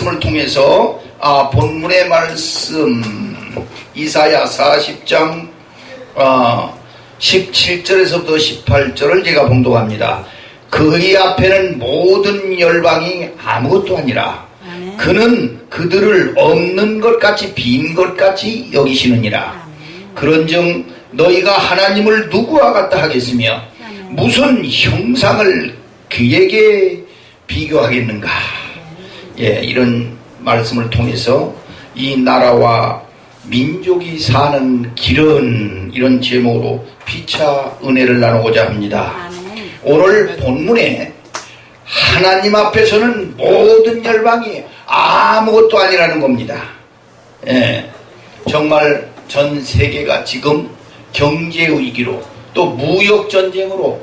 을 통해서 본문의 말씀 이사야 40장 17절에서부터 18절을 제가 봉독합니다. 그의 앞에는 모든 열방이 아무것도 아니라 그는 그들을 없는 것 같이 빈 것 같이 여기시느니라. 그런즉 너희가 하나님을 누구와 같다 하겠으며 무슨 형상을 그에게 비교하겠는가. 예, 이런 말씀을 통해서 이 나라와 민족이 사는 길은 이런 제목으로 피차 은혜를 나누고자 합니다. 오늘 본문에 하나님 앞에서는 모든 열방이 아무것도 아니라는 겁니다. 예, 정말 전 세계가 지금 경제 위기로 또 무역 전쟁으로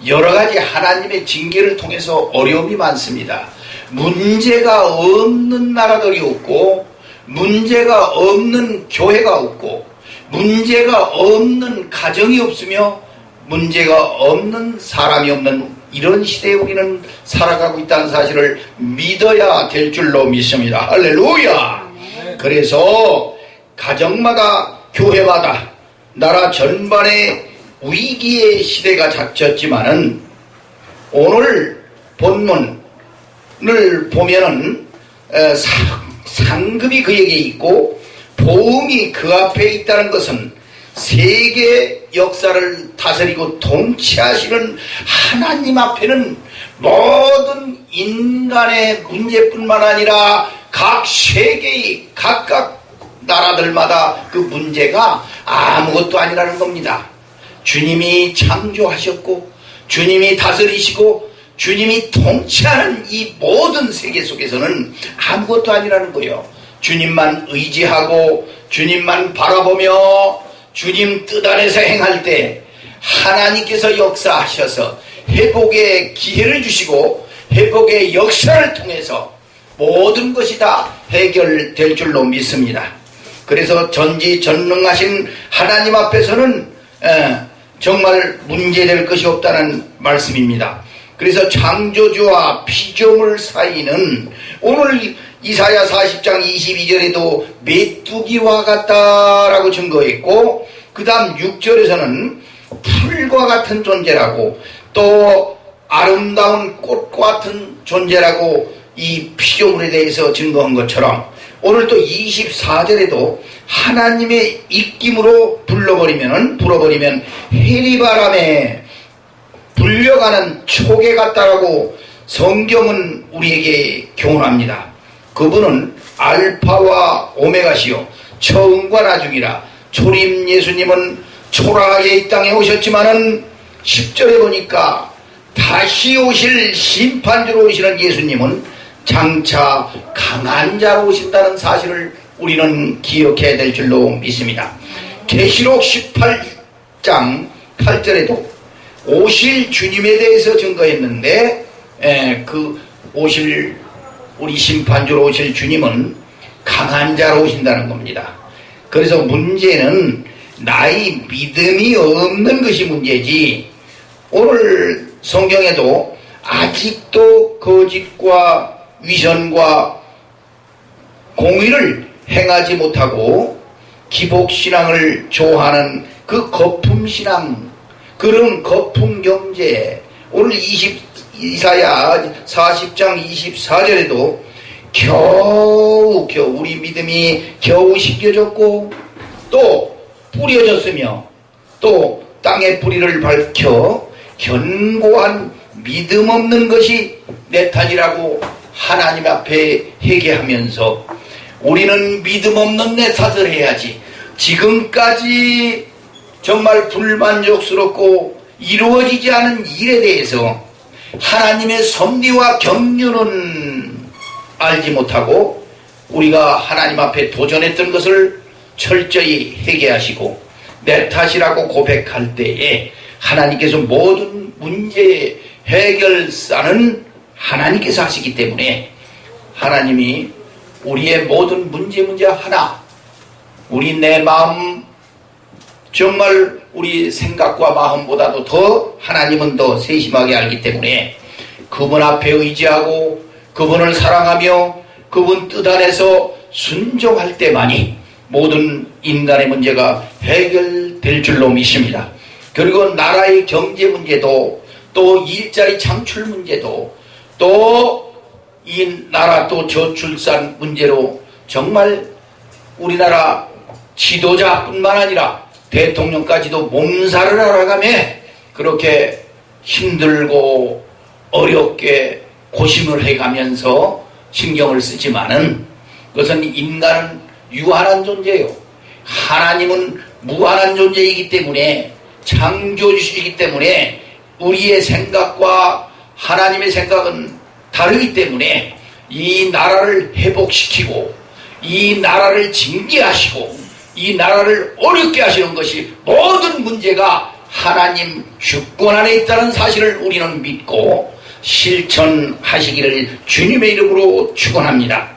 여러 가지 하나님의 징계를 통해서 어려움이 많습니다. 문제가 없는 나라들이 없고 문제가 없는 교회가 없고 문제가 없는 가정이 없으며 문제가 없는 사람이 없는 이런 시대에 우리는 살아가고 있다는 사실을 믿어야 될 줄로 믿습니다. 할렐루야. 그래서 가정마다 교회마다 나라 전반의 위기의 시대가 닥쳤지만은 오늘 본문을 보면은 상급이 그에게 있고 보응이 그 앞에 있다는 것은 세계 역사를 다스리고 통치하시는 하나님 앞에는 모든 인간의 문제뿐만 아니라 각 세계의 각각 나라들마다 그 문제가 아무것도 아니라는 겁니다. 주님이 창조하셨고 주님이 다스리시고 주님이 통치하는 이 모든 세계 속에서는 아무것도 아니라는 거예요. 주님만 의지하고 주님만 바라보며 주님 뜻 안에서 행할 때 하나님께서 역사하셔서 회복의 기회를 주시고 회복의 역사를 통해서 모든 것이 다 해결될 줄로 믿습니다. 그래서 전지전능하신 하나님 앞에서는 정말 문제될 것이 없다는 말씀입니다. 그래서 창조주와 피조물 사이는 오늘 이사야 40장 22절에도 메뚜기와 같다라고 증거했고 그 다음 6절에서는 풀과 같은 존재라고 또 아름다운 꽃과 같은 존재라고 이 피조물에 대해서 증거한 것처럼 오늘 또 24절에도 하나님의 입김으로 불어버리면 해리바람에 불려가는 초계 같다라고 성경은 우리에게 교훈합니다. 그분은 알파와 오메가시요 처음과 나중이라. 초림 예수님은 초라하게 이 땅에 오셨지만은 10절에 보니까 다시 오실 심판주로 오시는 예수님은 장차 강한 자로 오신다는 사실을 우리는 기억해야 될 줄로 믿습니다. 계시록 18장 8절에도 오실 주님에 대해서 증거했는데 그 오실 우리 심판주로 오실 주님은 강한 자로 오신다는 겁니다. 그래서 문제는 나의 믿음이 없는 것이 문제지 오늘 성경에도 아직도 거짓과 위선과 공의를 행하지 못하고 기복신앙을 좋아하는 그 거품신앙 그런 거품경제 오늘 이사야 40장 24절에도 겨우 우리 믿음이 겨우 심겨졌고 또 뿌려졌으며 또 땅의 뿌리를 밝혀 견고한 믿음 없는 것이 내 탓이라고 하나님 앞에 회개하면서 우리는 믿음 없는 내 탓을 해야지 지금까지 정말 불만족스럽고 이루어지지 않은 일에 대해서 하나님의 섭리와 경륜은 알지 못하고 우리가 하나님 앞에 도전했던 것을 철저히 회개하시고 내 탓이라고 고백할 때에 하나님께서 모든 문제의 해결사는 하나님께서 하시기 때문에 하나님이 우리의 모든 문제 하나 우리 내 마음 정말 우리 생각과 마음보다도 더 하나님은 더 세심하게 알기 때문에 그분 앞에 의지하고 그분을 사랑하며 그분 뜻 안에서 순종할 때만이 모든 인간의 문제가 해결될 줄로 믿습니다. 그리고 나라의 경제 문제도, 또 일자리 창출 문제도, 또 이 나라 또 저출산 문제로 정말 우리나라 지도자뿐만 아니라 대통령까지도 몸살을 앓아가며 그렇게 힘들고 어렵게 고심을 해가면서 신경을 쓰지만은, 그것은 인간은 유한한 존재예요. 하나님은 무한한 존재이기 때문에, 창조주시기 때문에 우리의 생각과 하나님의 생각은 다르기 때문에 이 나라를 회복시키고 이 나라를 징계하시고 이 나라를 어렵게 하시는 것이 모든 문제가 하나님 주권 안에 있다는 사실을 우리는 믿고 실천하시기를 주님의 이름으로 축원합니다.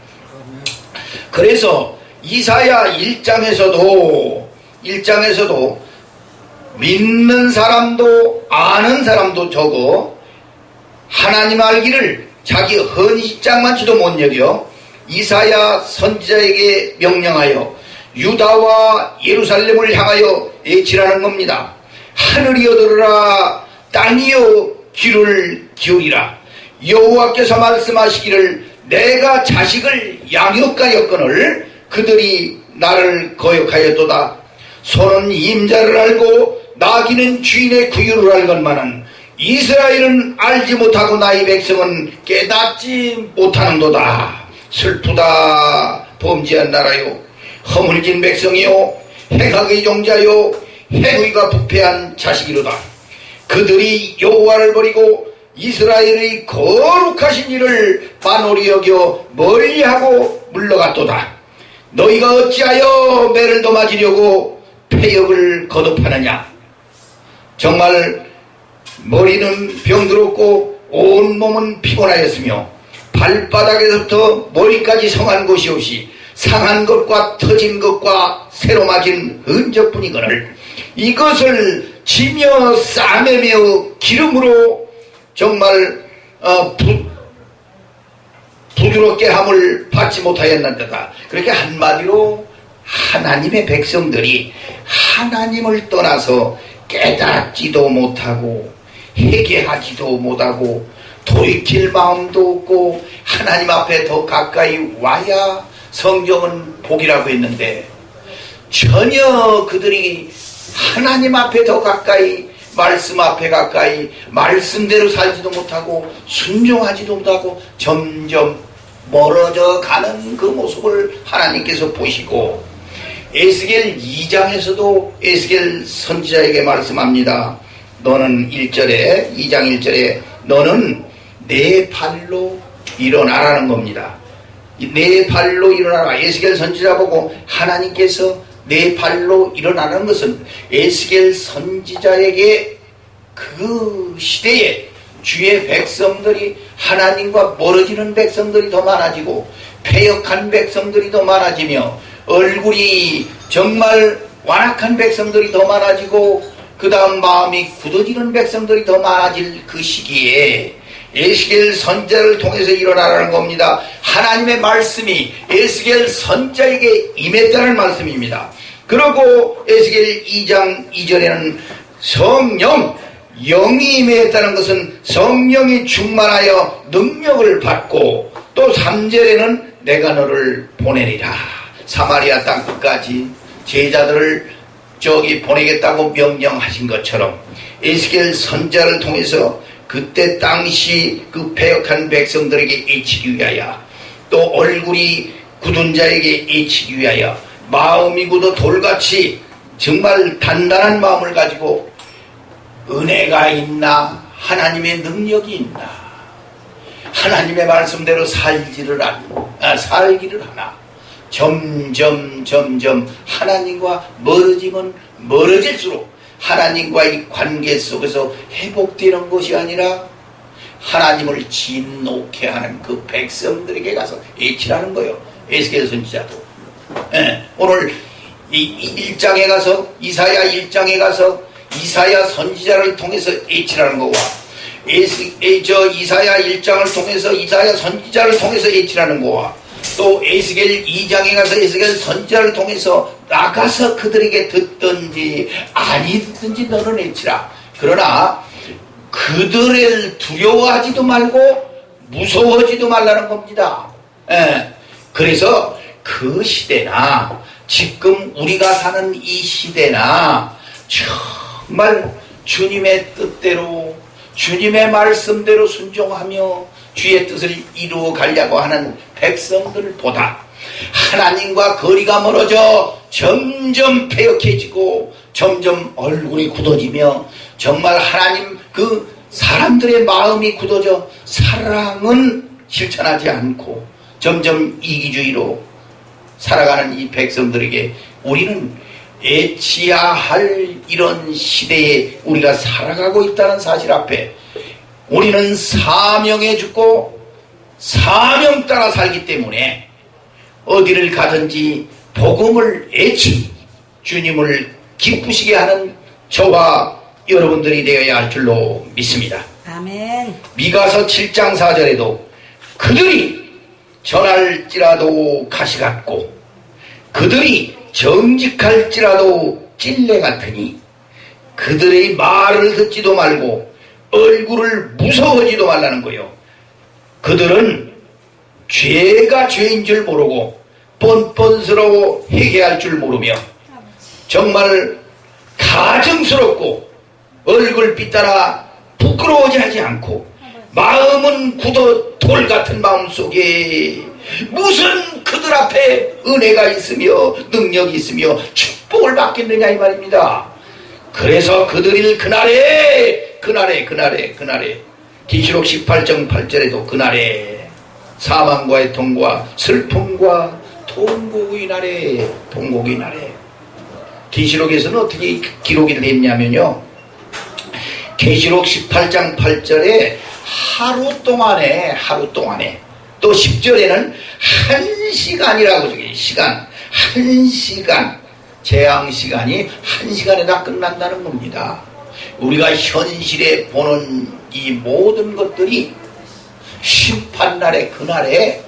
그래서 이사야 1장에서도 믿는 사람도 아는 사람도 적어 하나님 알기를 자기 헌신장만치도 못 여겨 이사야 선지자에게 명령하여 유다와 예루살렘을 향하여 애치라는 겁니다. 하늘이여 들으라, 땅이여 귀를 기울이라. 여호와께서 말씀하시기를 내가 자식을 양육하였거늘 그들이 나를 거역하였도다. 소는 임자를 알고 나귀는 주인의 구유를 알건만은 이스라엘은 알지 못하고 나의 백성은 깨닫지 못하는도다. 슬프다. 범죄한 나라요, 허물진 백성이요, 행악의 종자요, 행위가 부패한 자식이로다. 그들이 여호와를 버리고 이스라엘의 거룩하신 이를 반홀히 여겨 멀리하고 물러갔도다. 너희가 어찌하여 매를 도맞으려고 패역을 거듭하느냐. 정말 머리는 병들었고 온 몸은 피곤하였으며 발바닥에서부터 머리까지 성한 곳이 없이 상한 것과 터진 것과 새로 맞은 흔적뿐이거늘 이것을 지며 싸매며 기름으로 정말 부드럽게 함을 받지 못하였는데다. 그렇게 한마디로 하나님의 백성들이 하나님을 떠나서 깨닫지도 못하고 회개하지도 못하고 돌이킬 마음도 없고 하나님 앞에 더 가까이 와야 성경은 복이라고 했는데 전혀 그들이 하나님 앞에 더 가까이, 말씀 앞에 가까이 말씀대로 살지도 못하고 순종하지도 못하고 점점 멀어져 가는 그 모습을 하나님께서 보시고 에스겔 2장에서도 에스겔 선지자에게 말씀합니다. 너는 1절에 2장 1절에 너는 내 발로 일어나라는 겁니다. 내 발로 일어나라. 에스겔 선지자 보고 하나님께서 내 발로 일어나는 것은 에스겔 선지자에게 그 시대에 주의 백성들이 하나님과 멀어지는 백성들이 더 많아지고 패역한 백성들이 더 많아지며 얼굴이 정말 완악한 백성들이 더 많아지고 그 다음 마음이 굳어지는 백성들이 더 많아질 그 시기에 에스겔 선지자를 통해서 일어나라는 겁니다. 하나님의 말씀이 에스겔 선지자에게 임했다는 말씀입니다. 그리고 에스겔 2장 2절에는 성령, 영이 임했다는 것은 성령이 충만하여 능력을 받고 또 3절에는 내가 너를 보내리라. 사마리아 땅 끝까지 제자들을 저기 보내겠다고 명령하신 것처럼 에스겔 선지자를 통해서 그때 당시 그 패역한 백성들에게 애치기 위하여 또 얼굴이 굳은 자에게 애치기 위하여 마음이 굳어 돌같이 정말 단단한 마음을 가지고 은혜가 있나 하나님의 능력이 있나 하나님의 말씀대로 살기를 하나 점점 하나님과 멀어지면 멀어질수록 하나님과의 관계 속에서 회복되는 것이 아니라 하나님을 진노케 하는 그 백성들에게 가서 애치라는 거예요. 에스겔 선지자도 오늘 이 1장에 가서 이사야 1장에 가서 이사야 선지자를 통해서 애치라는 거와 이사야 1장을 통해서 이사야 선지자를 통해서 애치라는 거와 또 에스겔 2장에 가서 에스겔 선지자를 통해서 나가서 그들에게 듣든지 아니 듣든지 너는 외치라. 그러나 그들을 두려워하지도 말고 무서워하지도 말라는 겁니다. 예. 그래서 그 시대나 지금 우리가 사는 이 시대나 정말 주님의 뜻대로 주님의 말씀대로 순종하며 주의 뜻을 이루어 가려고 하는 백성들보다 하나님과 거리가 멀어져 점점 패역해지고 점점 얼굴이 굳어지며 정말 하나님 그 사람들의 마음이 굳어져 사랑은 실천하지 않고 점점 이기주의로 살아가는 이 백성들에게 우리는 애치야 할 이런 시대에 우리가 살아가고 있다는 사실 앞에 우리는 사명에 죽고 사명 따라 살기 때문에 어디를 가든지 복음을 애치 주님을 기쁘시게 하는 저와 여러분들이 되어야 할 줄로 믿습니다. 아멘. 미가서 7장 4절에도 그들이 전할지라도 가시 같고 그들이 정직할지라도 찔레 같으니 그들의 말을 듣지도 말고 얼굴을 무서워하지도 말라는 거요. 그들은 죄가 죄인 줄 모르고 뻔뻔스러워 회개할 줄 모르며 정말 가증스럽고 얼굴 삐따라 부끄러워하지 하지 않고 마음은 굳어 돌 같은 마음 속에 무슨 그들 앞에 은혜가 있으며 능력이 있으며 축복을 받겠느냐 이 말입니다. 그래서 그들이 그날에 계시록 18장 8절에도 그날에 사망과의 통과 슬픔과 통곡의 날에 계시록에서는 어떻게 기록이 됐냐면요, 계시록 18장 8절에 하루 동안에 또 10절에는 1시간이라고 적혀요. 시간 1시간 재앙시간이 1시간에 다 끝난다는 겁니다. 우리가 현실에 보는 이 모든 것들이 심판날의 그날에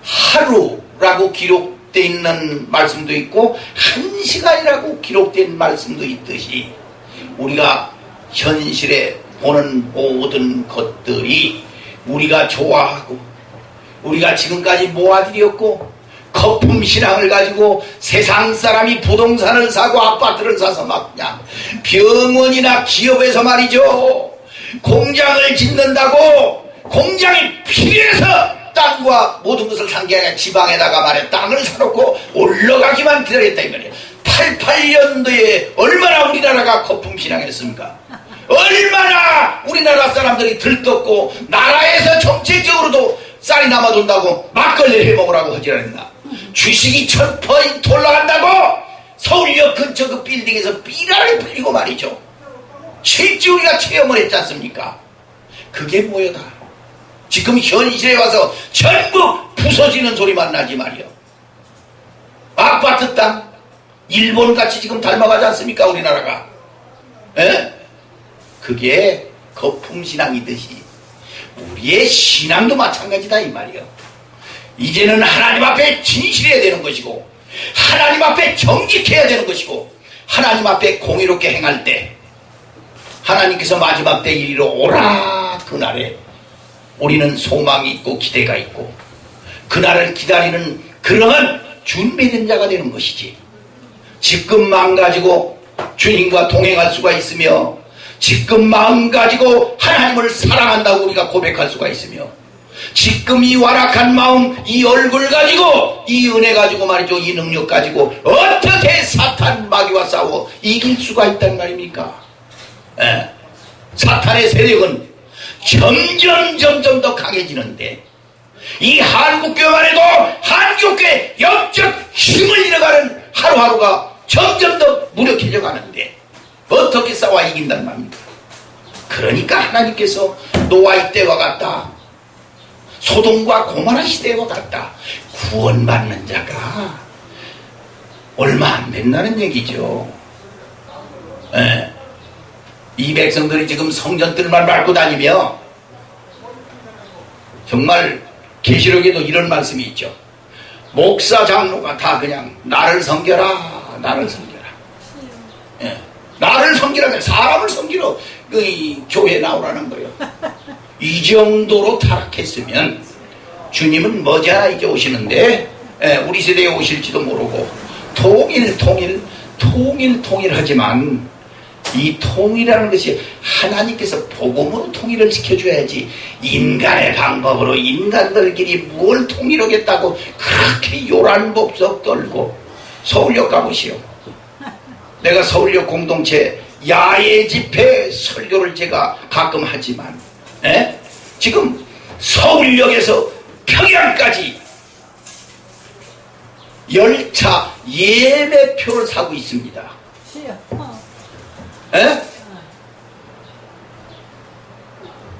하루라고 기록되어 있는 말씀도 있고 1시간이라고 기록된 말씀도 있듯이 우리가 현실에 보는 모든 것들이 우리가 좋아하고 우리가 지금까지 모아들였고 거품 신앙을 가지고 세상 사람이 부동산을 사고 아파트를 사서 막 그냥 병원이나 기업에서 말이죠, 공장을 짓는다고 공장이 필요해서 땅과 모든 것을 산 게 아니라 지방에다가 말해 땅을 사놓고 올라가기만 기다렸다 이 말이에요. 88년도에 얼마나 우리나라가 거품 신앙했습니까? 얼마나 우리나라 사람들이 들떴고 나라에서 정책적으로도 쌀이 남아돈다고 막걸리를 해먹으라고 허지랄했나. 주식이 1000% 올라간다고 서울역 근처 그 빌딩에서 삐라를 풀리고 말이죠. 실제 우리가 체험을 했지 않습니까? 그게 뭐여다. 지금 현실에 와서 전부 부서지는 소리만 나지 말이요. 아파트 땅 일본같이 지금 닮아가지 않습니까 우리나라가? 에? 그게 거품신앙이듯이 우리의 신앙도 마찬가지다 이 말이요. 이제는 하나님 앞에 진실해야 되는 것이고 하나님 앞에 정직해야 되는 것이고 하나님 앞에 공의롭게 행할 때 하나님께서 마지막 때 이리로 오라 그날에 우리는 소망이 있고 기대가 있고 그날을 기다리는 그러한 준비된 자가 되는 것이지. 지금 마음 가지고 주님과 동행할 수가 있으며 지금 마음 가지고 하나님을 사랑한다고 우리가 고백할 수가 있으며 지금 이 완악한 마음 이 얼굴 가지고 이 은혜 가지고 말이죠, 이 능력 가지고 어떻게 사탄 마귀와 싸워 이길 수가 있단 말입니까? 예. 사탄의 세력은 점점 더 강해지는데 이 한국교회만 해도 한국교회 영적 힘을 잃어가는 하루하루가 점점 더 무력해져 가는데 어떻게 싸워 이긴단 말입니까? 그러니까 하나님께서 노아의 때와 같다, 소돔과 고모라 시대와 같다, 구원받는 자가 얼마 안 된다는 얘기죠. 예. 이 백성들이 지금 성전들만 밟고 다니며 정말 계시록에도 이런 말씀이 있죠. 목사 장로가 다 그냥 나를 섬겨라, 나를 섬겨라. 예. 나를 섬기라, 사람을 섬기러 그 교회 나오라는 거예요. 이 정도로 타락했으면 주님은 머지않아 이제 오시는데, 예, 우리 세대에 오실지도 모르고 통일하지만 이 통일이라는 것이 하나님께서 복음으로 통일을 시켜줘야지, 인간의 방법으로 인간들끼리 뭘 통일하겠다고 그렇게 요란법석 떨고. 서울역 가보시오. 내가 서울역 공동체 야외 집회 설교를 제가 가끔 하지만, 에? 지금 서울역에서 평양까지 열차 예매표를 사고 있습니다. 에?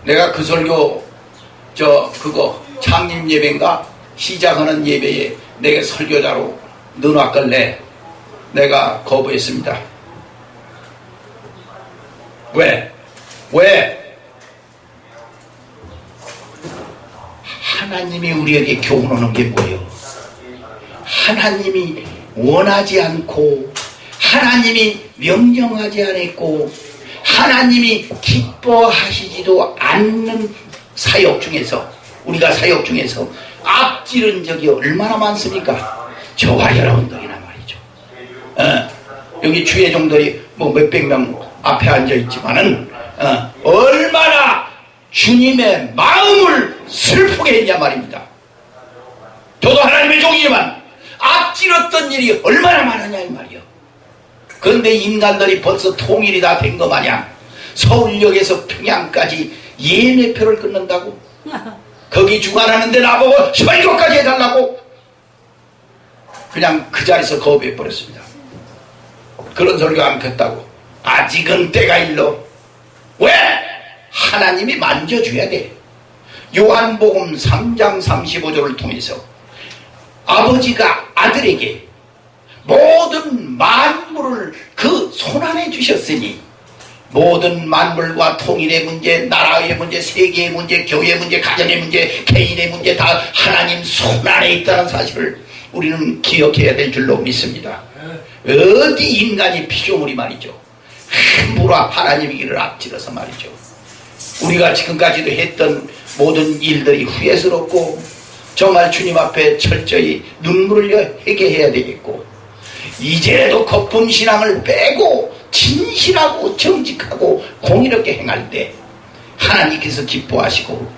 내가 그 설교 그거 창립 예배인가 시작하는 예배에 내가 설교자로 넣어놨길래 내가 거부했습니다. 왜? 하나님이 우리에게 교훈하는 게 뭐예요? 하나님이 원하지 않고, 하나님이 명령하지 않았고, 하나님이 기뻐하시지도 않는 사역 중에서, 우리가 사역 중에서 앞지른 적이 얼마나 많습니까? 저와 여러분들이나 말이죠. 여기 주회종들이 뭐 몇백 명 앞에 앉아 있지만은 얼마나 주님의 마음을 슬프게 했냐 말입니다. 저도 하나님의 종이지만 앞질렀던 일이 얼마나 많으냐 이 말이요. 그런데 인간들이 벌써 통일이 다 된 거 마냥 서울역에서 평양까지 예매표를 끊는다고? 거기 주관하는데 나보고 설교까지 해달라고? 그냥 그 자리에서 거부해버렸습니다. 그런 설교 안 폈다고. 아직은 때가 일러. 왜? 하나님이 만져줘야 돼. 요한복음 3장 35절을 통해서 아버지가 아들에게 모든 만물을 그 손안에 주셨으니, 모든 만물과 통일의 문제, 나라의 문제, 세계의 문제, 교회의 문제, 가정의 문제, 개인의 문제 다 하나님 손안에 있다는 사실을 우리는 기억해야 될 줄로 믿습니다. 어디 인간이 피조물이 말이죠, 함부로 하나님의 길을 앞질러서 말이죠, 우리가 지금까지도 했던 모든 일들이 후회스럽고 정말 주님 앞에 철저히 눈물을 회개해야 되겠고, 이제라도 거품신앙을 빼고 진실하고 정직하고 공의롭게 행할 때 하나님께서 기뻐하시고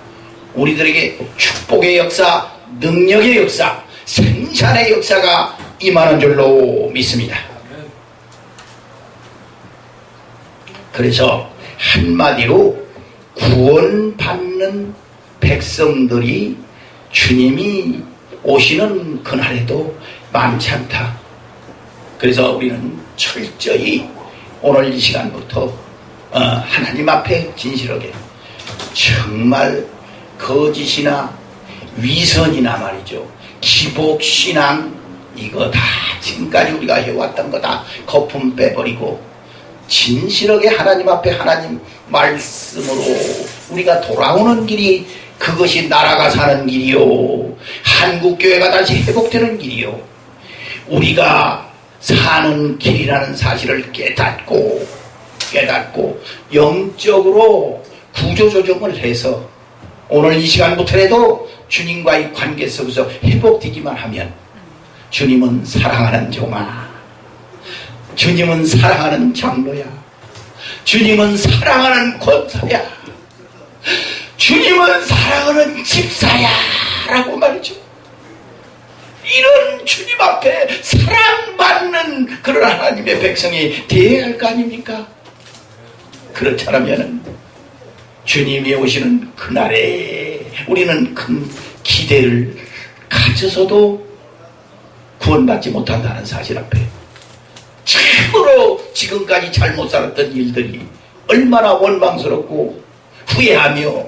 우리들에게 축복의 역사, 능력의 역사, 생산의 역사가 임하는 줄로 믿습니다. 그래서 한마디로 구원받는 백성들이 주님이 오시는 그날에도 많지 않다. 그래서 우리는 철저히 오늘 이 시간부터 하나님 앞에 진실하게, 정말 거짓이나 위선이나 말이죠, 기복신앙, 이거 다 지금까지 우리가 해왔던 거 다 거품 빼버리고 진실하게 하나님 앞에 하나님 말씀으로 우리가 돌아오는 길이, 그것이 나라가 사는 길이요, 한국교회가 다시 회복되는 길이요, 우리가 사는 길이라는 사실을 깨닫고 영적으로 구조조정을 해서 오늘 이 시간부터라도 주님과의 관계 속에서 회복되기만 하면, 주님은 사랑하는 종아, 주님은 사랑하는 장로야, 주님은 사랑하는 권사야, 주님은 사랑하는 집사야 라고 말이죠. 이런 주님 앞에 사랑받는 그런 하나님의 백성이 되어야 할 거 아닙니까? 그렇지 않으면 주님이 오시는 그날에 우리는 큰 기대를 가져서도 구원받지 못한다는 사실 앞에 참으로 지금까지 잘못 살았던 일들이 얼마나 원망스럽고 후회하며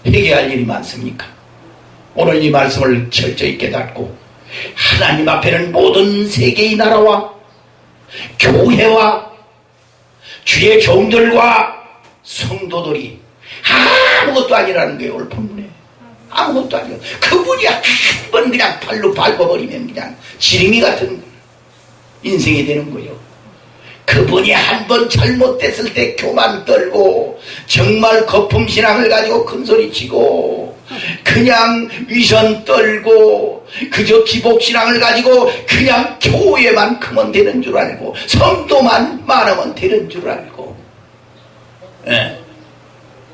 회개할 일이 많습니까? 오늘 이 말씀을 철저히 깨닫고 하나님 앞에는 모든 세계의 나라와 교회와 주의 종들과 성도들이 아무것도 아니라는 거예요. 오늘 본문에 아무것도 아니요. 그분이 한 번 그냥 발로 밟아버리면 그냥 지름이 같은 인생이 되는 거예요. 그분이 한 번 잘못됐을 때 교만 떨고 정말 거품신앙을 가지고 큰소리치고 그냥 위선 떨고 그저 기복신앙을 가지고 그냥 교회만 크면 되는 줄 알고 성도만 많으면 되는 줄 알고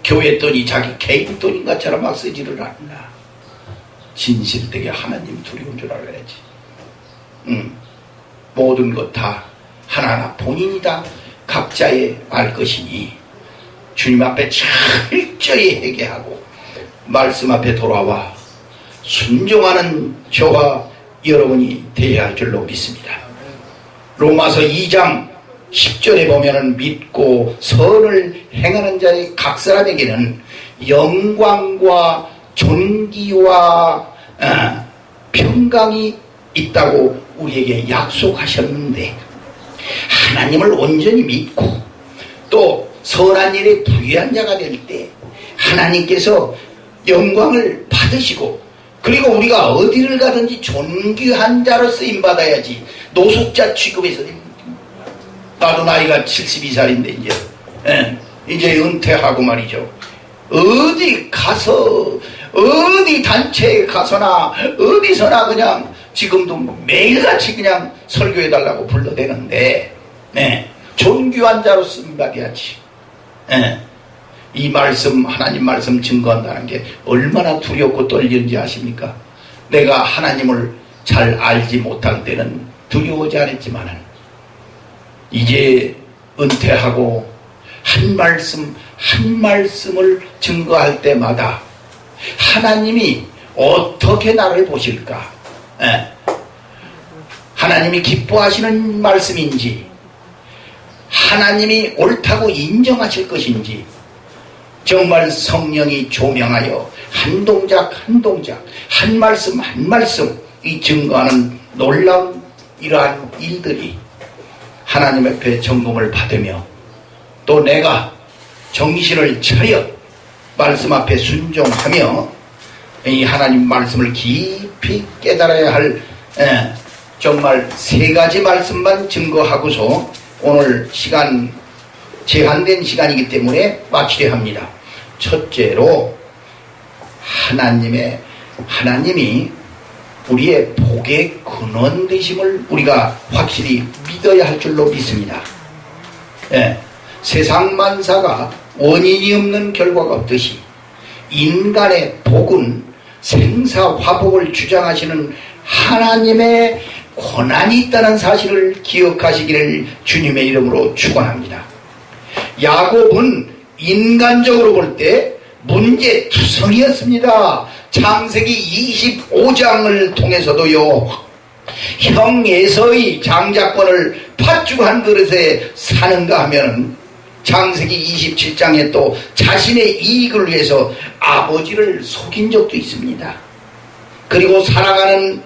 교회 돈이 자기 개인 돈인 것처럼 막 쓰지를 않나. 진실되게 하나님 두려운 줄 알아야지. 모든 것 다 하나하나 본인이다 각자의 알 것이니 주님 앞에 철저히 회개하고 말씀 앞에 돌아와 순종하는 저와 여러분이 되어야 할 줄로 믿습니다. 로마서 2장 10절에 보면은 믿고 선을 행하는 자의 각 사람에게는 영광과 존귀와 평강이 있다고 우리에게 약속하셨는데 하나님을 온전히 믿고 또 선한 일에 부유한 자가 될 때 하나님께서 영광을 받으시고 그리고 우리가 어디를 가든지 존귀한 자로 쓰임받아야지 노숙자 취급해서 나도 나이가 72살인데 이제 은퇴하고 말이죠. 어디 가서 어디 단체에 가서나 어디서나 그냥 지금도 매일같이 그냥 설교해달라고 불러대는데 존귀한 자로 쓰임받아야지. 이 말씀 하나님 말씀 증거한다는 게 얼마나 두렵고 떨리는지 아십니까? 내가 하나님을 잘 알지 못할 때는 두려워하지 않았지만은 이제 은퇴하고 한 말씀 한 말씀을 증거할 때마다 하나님이 어떻게 나를 보실까? 하나님이 기뻐하시는 말씀인지 하나님이 옳다고 인정하실 것인지 정말 성령이 조명하여 한 동작 한 동작 한 말씀 한 말씀 이 증거하는 놀라운 이러한 일들이 하나님 앞에 점검을 받으며 또 내가 정신을 차려 말씀 앞에 순종하며 이 하나님 말씀을 깊이 깨달아야 할 정말 세 가지 말씀만 증거하고서 오늘 시간 제한된 시간이기 때문에 마치려 합니다. 첫째로 하나님이 우리의 복의 근원 되심을 우리가 확실히 믿어야 할 줄로 믿습니다. 세상 만사가 원인이 없는 결과가 없듯이 인간의 복은 생사화복을 주장하시는 하나님의 권한이 있다는 사실을 기억하시기를 주님의 이름으로 축원합니다. 야곱은 인간적으로 볼 때 문제투성이었습니다. 창세기 25장을 통해서도요, 형 에서의 장자권을 팥죽 한 그릇에 사는가 하면 창세기 27장에 또 자신의 이익을 위해서 아버지를 속인 적도 있습니다. 그리고 살아가는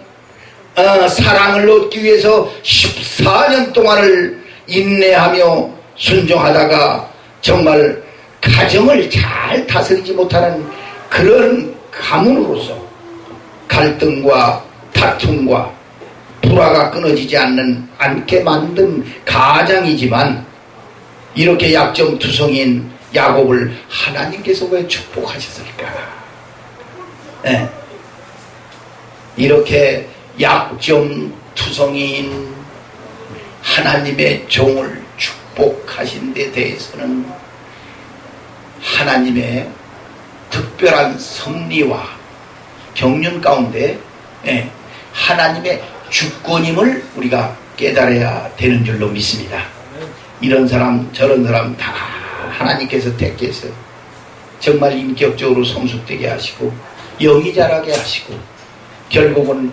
사랑을 얻기 위해서 14년 동안을 인내하며 순종하다가 정말 가정을 잘 다스리지 못하는 그런 가문으로서 갈등과 다툼과 불화가 끊어지지 않게 만든 가장이지만 이렇게 약점투성인 야곱을 하나님께서 왜 축복하셨을까? 이렇게 약점투성인 하나님의 종을 축복하신 데 대해서는 하나님의 특별한 섭리와 경륜 가운데 하나님의 주권임을 우리가 깨달아야 되는 줄로 믿습니다. 이런 사람 저런 사람 다 하나님께서 택해서 정말 인격적으로 성숙되게 하시고 영이 자라게 하시고 결국은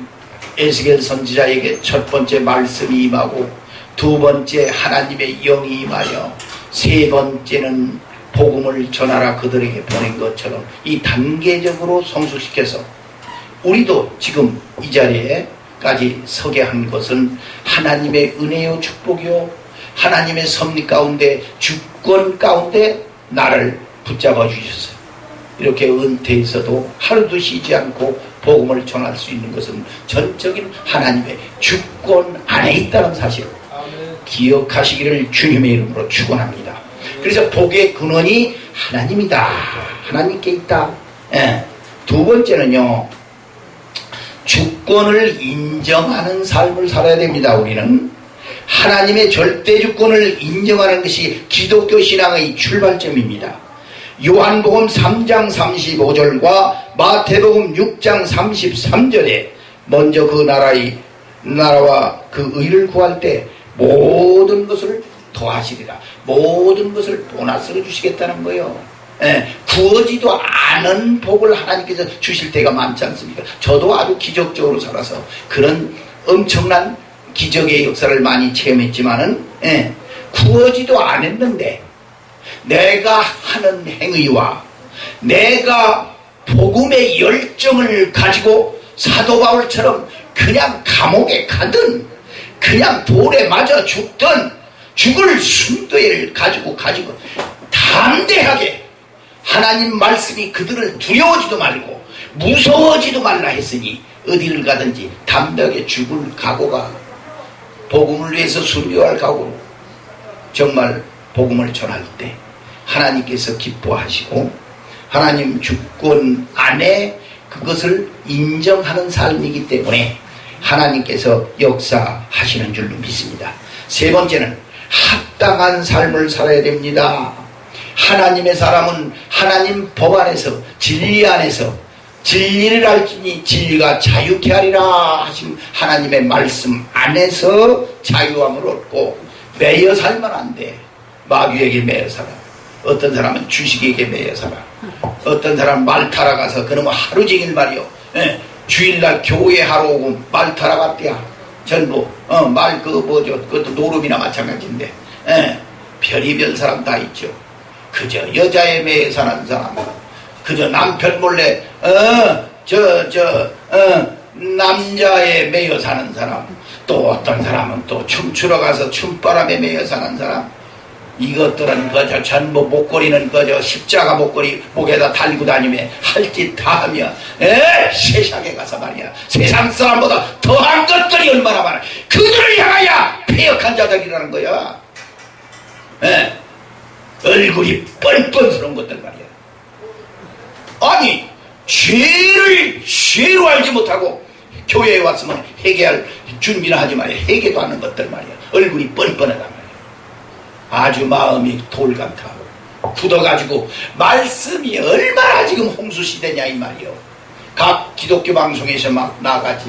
에스겔 선지자에게 첫 번째 말씀이 임하고 두 번째 하나님의 영이 임하여 세 번째는 복음을 전하라 그들에게 보낸 것처럼 이 단계적으로 성숙시켜서 우리도 지금 이 자리에까지 서게 한 것은 하나님의 은혜요 축복이요 하나님의 섭리 가운데 주권 가운데 나를 붙잡아 주셨어요. 이렇게 은퇴해서도 하루도 쉬지 않고 복음을 전할 수 있는 것은 전적인 하나님의 주권 안에 있다는 사실을 기억하시기를 주님의 이름으로 축원합니다. 그래서 복의 근원이 하나님이다. 하나님께 있다. 예. 두 번째는요, 주권을 인정하는 삶을 살아야 됩니다. 우리는 하나님의 절대 주권을 인정하는 것이 기독교 신앙의 출발점입니다. 요한복음 3장 35절과 마태복음 6장 33절에 먼저 그 나라와 그 의를 구할 때 모든 것을 더하시리라. 모든 것을 보너스로 주시겠다는 거예요. 예, 구하지도 않은 복을 하나님께서 주실 때가 많지 않습니까? 저도 아주 기적적으로 살아서 그런 엄청난 기적의 역사를 많이 체험했지만은, 예, 구하지도 않았는데 내가 하는 행위와 내가 복음의 열정을 가지고 사도 바울처럼 그냥 감옥에 가든 그냥 돌에 맞아 죽든 죽을 순도를 가지고 담대하게 하나님 말씀이 그들을 두려워지도 말고 무서워지도 말라 했으니 어디를 가든지 담대하게 죽을 각오가 복음을 위해서 순교할 각오로 정말 복음을 전할 때 하나님께서 기뻐하시고 하나님 주권 안에 그것을 인정하는 삶이기 때문에 하나님께서 역사하시는 줄로 믿습니다. 세 번째는 합당한 삶을 살아야 됩니다. 하나님의 사람은 하나님 법 안에서 진리 안에서 진리를 알지니 진리가 자유케 하리라 하신 하나님의 말씀 안에서 자유함을 얻고 매여 살면 안 돼. 마귀에게 매여 살아. 어떤 사람은 주식에게 매여 살아. 어떤 사람은 말 타러 가서 그놈은 하루 종일 말이요. 예, 주일날 교회 하러 오고 말 타러 갔대야. 전부 그것도 노름이나 마찬가지인데, 예, 별의별 사람 다 있죠. 그저 여자에 매여 사는 사람, 그저 남편 몰래 남자에 매여 사는 사람, 또 어떤 사람은 또 춤추러 가서 춤바람에 매여 사는 사람. 이것들은 그저 전부 목걸이는 그저 십자가 목걸이 목에다 달고 다니며 할 짓 다 하며, 세상에 가서 말이야 세상 사람보다 더한 것들이 얼마나 많아. 그들을 향하여 패역한 자들이라는 거야. 얼굴이 뻔뻔스러운 것들 말이야. 아니 죄로 알지 못하고 교회에 왔으면 회개할 준비를 하지 말이야. 회개도 하는 것들 말이야. 얼굴이 뻔뻔하단 말이야. 아주 마음이 돌 같아. 굳어가지고 말씀이 얼마나 지금 홍수시대냐 이 말이요. 각 기독교 방송에서 막 나가지,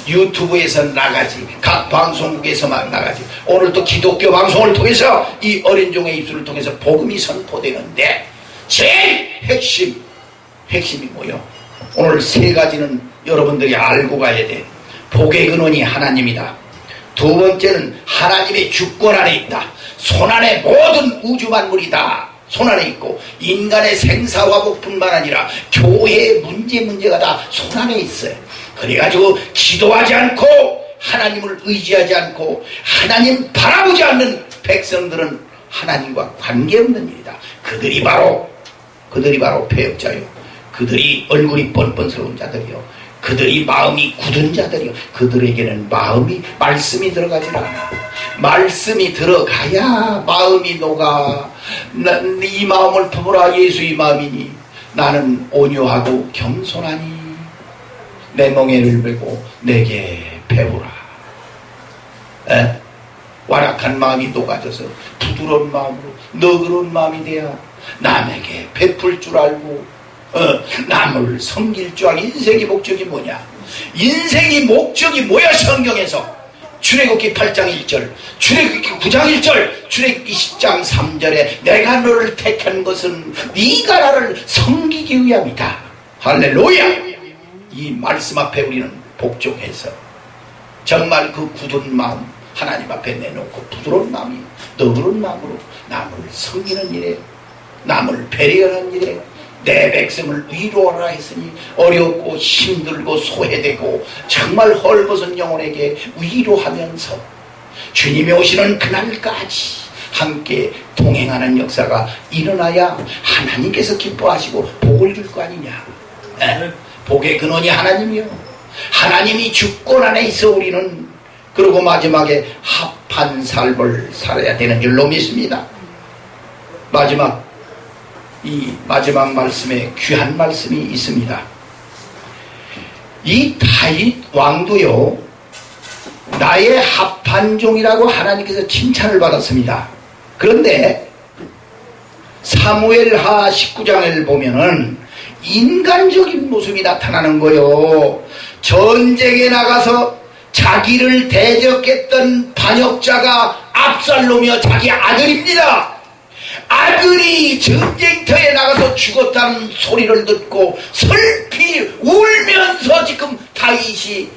유튜브에서 나가지, 각 방송국에서 막 나가지. 오늘 또 기독교 방송을 통해서 이 어린 종의 입술을 통해서 복음이 선포되는데 제일 핵심이 뭐요? 오늘 세 가지는 여러분들이 알고 가야 돼. 복의 근원이 하나님이다. 두 번째는 하나님의 주권 안에 있다. 손안에 모든 우주 만물이 다 손안에 있고 인간의 생사화복뿐만 아니라 교회의 문제가 다 손안에 있어요. 그래가지고 기도하지 않고 하나님을 의지하지 않고 하나님 바라보지 않는 백성들은 하나님과 관계없는 일이다. 그들이 바로 패역자요. 그들이 얼굴이 뻔뻔스러운 자들이요. 그들이 마음이 굳은 자들이요. 그들에게는 말씀이 들어가지 않아. 말씀이 들어가야 마음이 녹아. 이 마음을 품으라. 예수의 마음이니 나는 온유하고 겸손하니 내 멍에를 메고 내게 배우라. 완악한 마음이 녹아져서 부드러운 마음으로 너그러운 마음이 돼야 남에게 베풀 줄 알고 남을 섬길 줄 알고. 인생의 목적이 뭐냐? 인생의 목적이 뭐야? 성경에서 출애굽기 8장 1절, 출애굽기 9장 1절, 출애굽기 10장 3절에 내가 너를 택한 것은 네가 나를 섬기기 위함이다. 할렐루야. 이 말씀 앞에 우리는 복종해서 정말 그 굳은 마음 하나님 앞에 내놓고 부드러운 마음이 너그러운 마음으로 남을 섬기는 일에, 남을 배려하는 일에 내 백성을 위로하라 했으니 어렵고 힘들고 소외되고 정말 헐벗은 영혼에게 위로하면서 주님이 오시는 그날까지 함께 동행하는 역사가 일어나야 하나님께서 기뻐하시고 복을 줄 거 아니냐. 복의 근원이 하나님이요. 하나님이 주권 안에 있어 우리는 그리고 마지막에 합한 삶을 살아야 되는 줄로 믿습니다. 이 마지막 말씀에 귀한 말씀이 있습니다. 이 다윗 왕도요, 나의 합한 종이라고 하나님께서 칭찬을 받았습니다. 그런데 사무엘하 19장을 보면은 인간적인 모습이 나타나는 거요. 전쟁에 나가서 자기를 대적했던 반역자가 압살롬이여 자기 아들입니다. 아들이 전쟁터에 나가서 죽었다는 소리를 듣고 슬피 울면서 지금 다윗이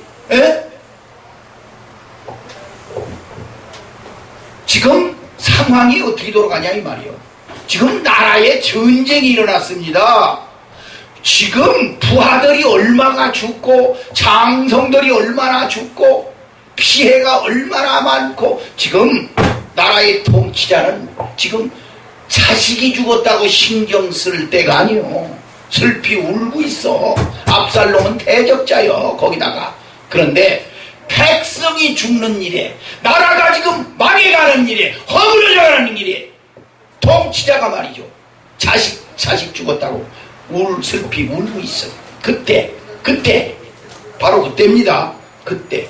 지금 상황이 어떻게 돌아가냐 이 말이요. 지금 나라에 전쟁이 일어났습니다. 지금 부하들이 얼마나 죽고 장성들이 얼마나 죽고 피해가 얼마나 많고 지금 나라의 통치자는 지금 자식이 죽었다고 신경 쓸 때가 아니요. 슬피 울고 있어. 압살롬은 대적자요. 거기다가. 그런데 백성이 죽는 일에, 나라가 지금 망해가는 일에, 허물어져가는 일에 통치자가 말이죠. 자식 죽었다고 슬피 울고 있어. 그때 바로 그때입니다. 그때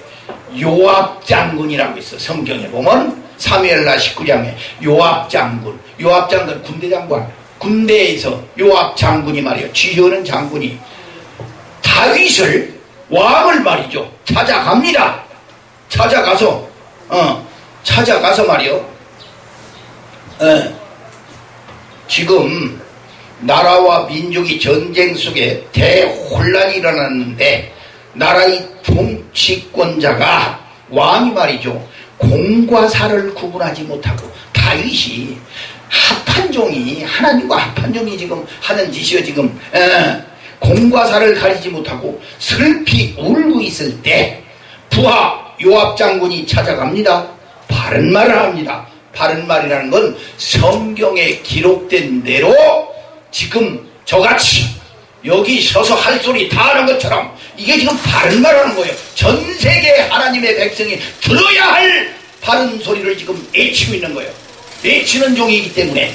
요압 장군이라고 있어. 성경에 보면 사무엘하 19장에 요압 장군 군대 장관, 군대에서 요압 장군이 말이에요. 쥐어는 장군이 다윗을 왕을 말이죠 찾아갑니다. 찾아가서 말이요. 지금 나라와 민족이 전쟁 속에 대혼란이 일어났는데 나라의 통치권자가 왕이 말이죠. 공과 사를 구분하지 못하고 다윗이 합한 종이 하나님과 합한 종이 지금 하는 짓이요. 지금 공과 사를 가리지 못하고 슬피 울고 있을 때 부하 요압 장군이 찾아갑니다. 바른 말을 합니다. 바른 말이라는 건 성경에 기록된 대로 지금 저같이 여기 서서 할 소리 다 하는 것처럼 이게 지금 바른 말하는 거예요. 전 세계 하나님의 백성이 들어야 할 바른 소리를 지금 외치고 있는 거예요. 외치는 종이기 때문에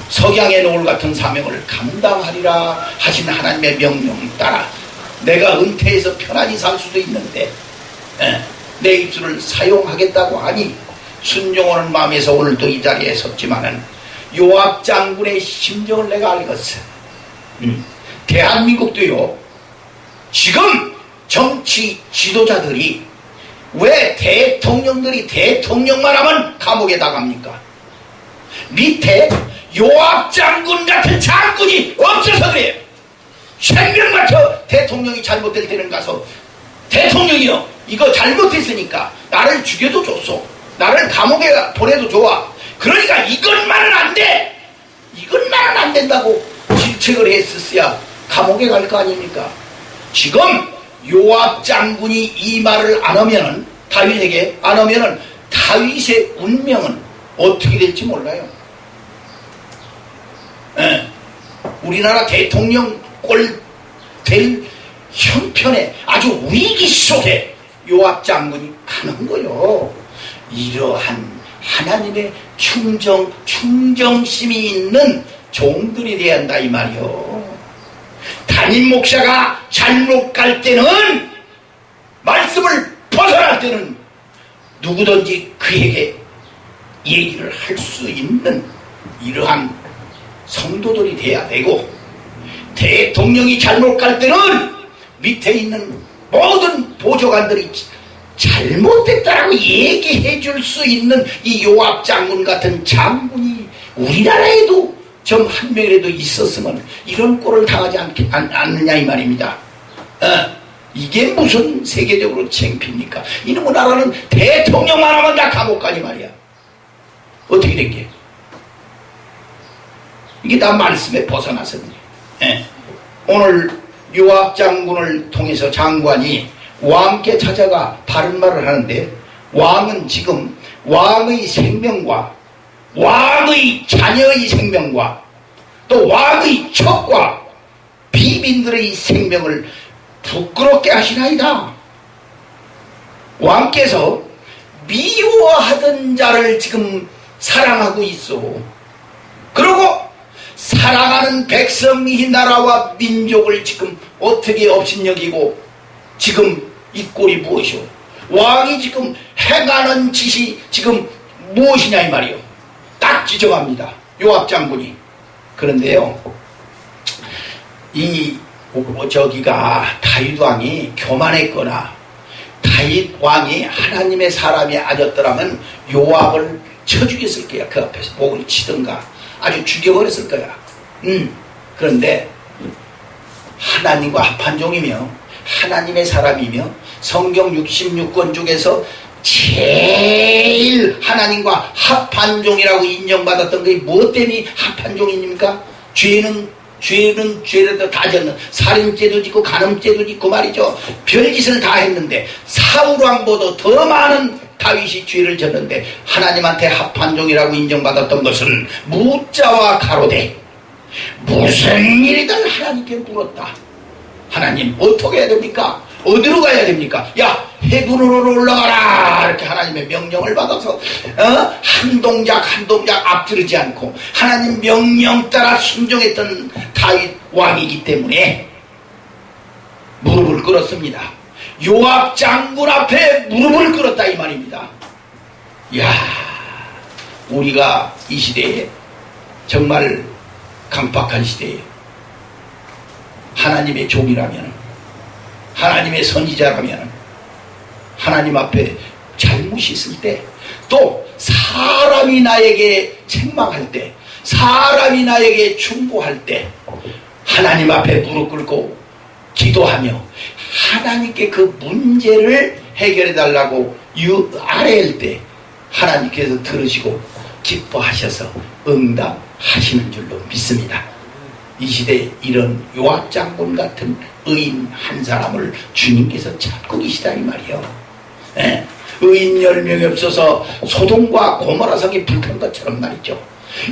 석양의 노을 같은 사명을 감당하리라 하신 하나님의 명령 따라 내가 은퇴해서 편안히 살 수도 있는데 내 입술을 사용하겠다고 하니 순종하는 마음에서 오늘도 이 자리에 섰지만은 요압 장군의 심정을 내가 알겠어. 대한민국도요, 지금 정치 지도자들이 왜 대통령들이 대통령만 하면 감옥에 나갑니까? 밑에 요압 장군 같은 장군이 없어서 그래요. 생명 같아. 대통령이 잘못될 때는 가서 대통령이요, 이거 잘못했으니까 나를 죽여도 좋소, 나를 감옥에 보내도 좋아, 그러니까 이것만은 안 돼, 이것만은 안 된다고 질책을 했었어야 감옥에 갈 거 아닙니까? 지금 요압 장군이 이 말을 안 하면은, 다윗에게 안 하면은 다윗의 운명은 어떻게 될지 몰라요. 우리나라 대통령 꼴 될 형편에 아주 위기 속에 요압 장군이 가는 거요. 이러한 하나님의 충정심이 있는 종들이 돼야 한다 이 말이요. 담임 목사가 잘못 갈 때는, 말씀을 벗어날 때는 누구든지 그에게 얘기를 할 수 있는 이러한 성도들이 돼야 되고, 대통령이 잘못 갈 때는 밑에 있는 모든 보좌관들이 잘못됐다라고 얘기해 줄 수 있는 이 요압 장군 같은 장군이 우리나라에도 좀 한 명이라도 있었으면 이런 꼴을 당하지 않느냐 이 말입니다. 이게 무슨 세계적으로 창피입니까? 이놈의 나라는 대통령만 하면 다 감옥 가니 말이야. 어떻게 된 게? 이게 다 말씀에 벗어났습니다. 오늘 요압 장군을 통해서 장관이 왕께 찾아가 바른 말을 하는데 왕은 지금 왕의 생명과 왕의 자녀의 생명과 또 왕의 척과 비민들의 생명을 부끄럽게 하시나이다. 왕께서 미워하던 자를 지금 사랑하고 있어. 그리고 사랑하는 백성이 나라와 민족을 지금 어떻게 업신여기고 지금 이 꼴이 무엇이오? 왕이 지금 행하는 짓이 지금 무엇이냐 이 말이요. 딱 지적합니다. 요압 장군이. 그런데요, 저기가 다윗 왕이 교만했거나 다윗 왕이 하나님의 사람이 아니었더라면 요압을 쳐 죽였을 거야. 그 앞에서 목을 치든가 아주 죽여버렸을 거야. 그런데 하나님과 합한 종이며 하나님의 사람이며 성경 66권 중에서 제일 하나님과 합한 종이라고 인정받았던 게 무엇 때문에 합한 종입니까? 죄는 죄를 다 졌는, 살인죄도 짓고 간음죄도 짓고 말이죠. 별짓을 다 했는데 사울왕보다 더 많은 다윗이 죄를 졌는데 하나님한테 합한 종이라고 인정받았던 것은 묻자와 가로되 무슨 일이든 하나님께 물었다. 하나님 어떻게 해야 됩니까? 어디로 가야 됩니까? 야, 해군으로 올라가라. 이렇게 하나님의 명령을 받아서 한 동작 한 동작 앞지르지 않고 하나님 명령 따라 순종했던 다윗 왕이기 때문에 무릎을 꿇었습니다. 요압 장군 앞에 무릎을 꿇었다 이 말입니다. 이야, 우리가 이 시대에 정말 강박한 시대에 하나님의 종이라면, 하나님의 선지자라면 하나님 앞에 잘못이 있을 때, 또 사람이 나에게 책망할 때, 사람이 나에게 충고할 때 하나님 앞에 무릎 꿇고 기도하며 하나님께 그 문제를 해결해 달라고 아뢰일 때 하나님께서 들으시고 기뻐하셔서 응답하시는 줄로 믿습니다. 이 시대에 이런 요압 장군 같은 의인 한 사람을 주님께서 찾고 계시다 이 말이요. 예? 의인 10명이 없어서 소돔과 고모라 성이 불탄 것처럼 말이죠.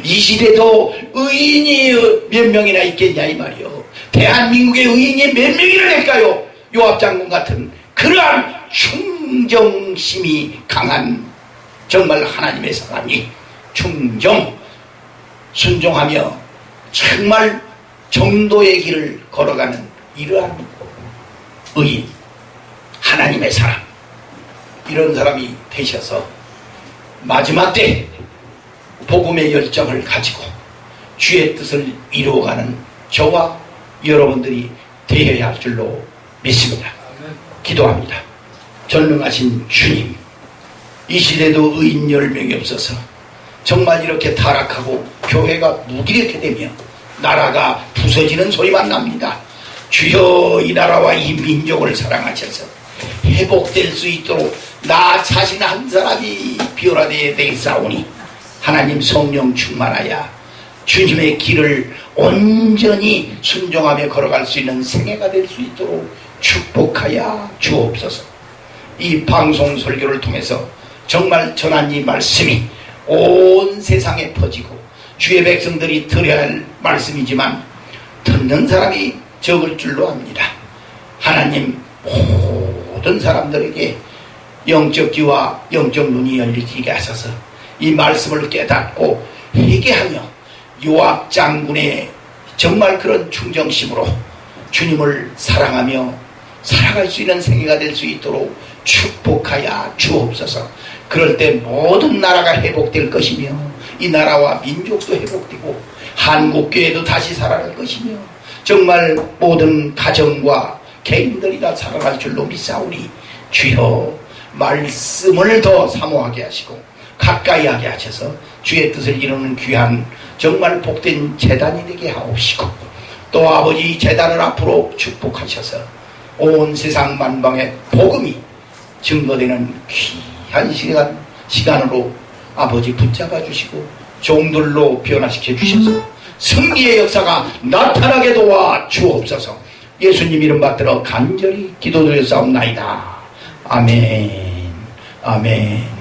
이 시대도 의인이 몇 명이나 있겠냐 이 말이요. 대한민국의 의인이 몇 명이나 될까요? 요압 장군 같은 그러한 충정심이 강한 정말 하나님의 사람이 충정 순종하며 정말 정도의 길을 걸어가는 이러한 의인, 하나님의 사람, 이런 사람이 되셔서 마지막 때 복음의 열정을 가지고 주의 뜻을 이루어가는 저와 여러분들이 되어야 할 줄로 믿습니다. 기도합니다. 전능하신 주님, 이 시대도 의인 10명이 없어서 정말 이렇게 타락하고 교회가 무기력해 되며 나라가 부서지는 소리만 납니다. 주여, 이 나라와 이 민족을 사랑하셔서 회복될 수 있도록 나 자신 한 사람이 변화되어야 되겠사오니 하나님 성령 충만하여 주님의 길을 온전히 순종하며 걸어갈 수 있는 생애가 될 수 있도록 축복하여 주옵소서. 이 방송 설교를 통해서 정말 전한 이 말씀이 온 세상에 퍼지고 주의 백성들이 들어야 할 말씀이지만 듣는 사람이 적을 줄로 압니다. 하나님, 모든 사람들에게 영적 귀와 영적 눈이 열리게 하셔서 이 말씀을 깨닫고 회개하며 요압 장군의 정말 그런 충정심으로 주님을 사랑하며 살아갈 수 있는 생애가 될 수 있도록 축복하여 주옵소서. 그럴 때 모든 나라가 회복될 것이며 이 나라와 민족도 회복되고 한국교회도 다시 살아날 것이며 정말 모든 가정과 개인들이 다 살아갈 줄로 믿사오니 주여, 말씀을 더 사모하게 하시고 가까이 하게 하셔서 주의 뜻을 이루는 귀한 정말 복된 재단이 되게 하옵시고 또 아버지 재단을 앞으로 축복하셔서 온 세상 만방에 복음이 증거되는 귀한 시간으로 아버지 붙잡아 주시고 종들로 변화시켜 주셔서 승리의 역사가 나타나게 도와 주옵소서. 예수님 이름 받들어 간절히 기도드렸사옵나이다. 아멘. 아멘.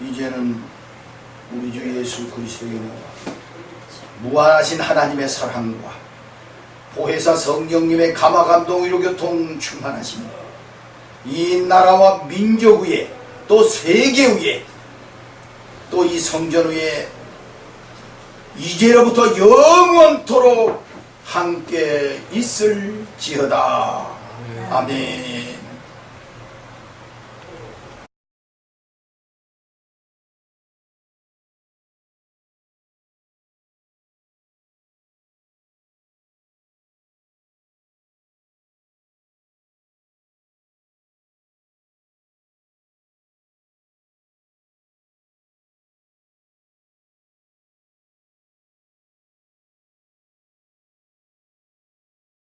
이제는 우리 주 예수 그리스도의 은혜와 무한하신 하나님의 사랑과 보혜사 성령님의 감화감동 위로교통 충만하시니 이 나라와 민족 위에 또 세계 위에 또 이 성전 위에 이제로부터 영원토록 함께 있을지어다. 아멘.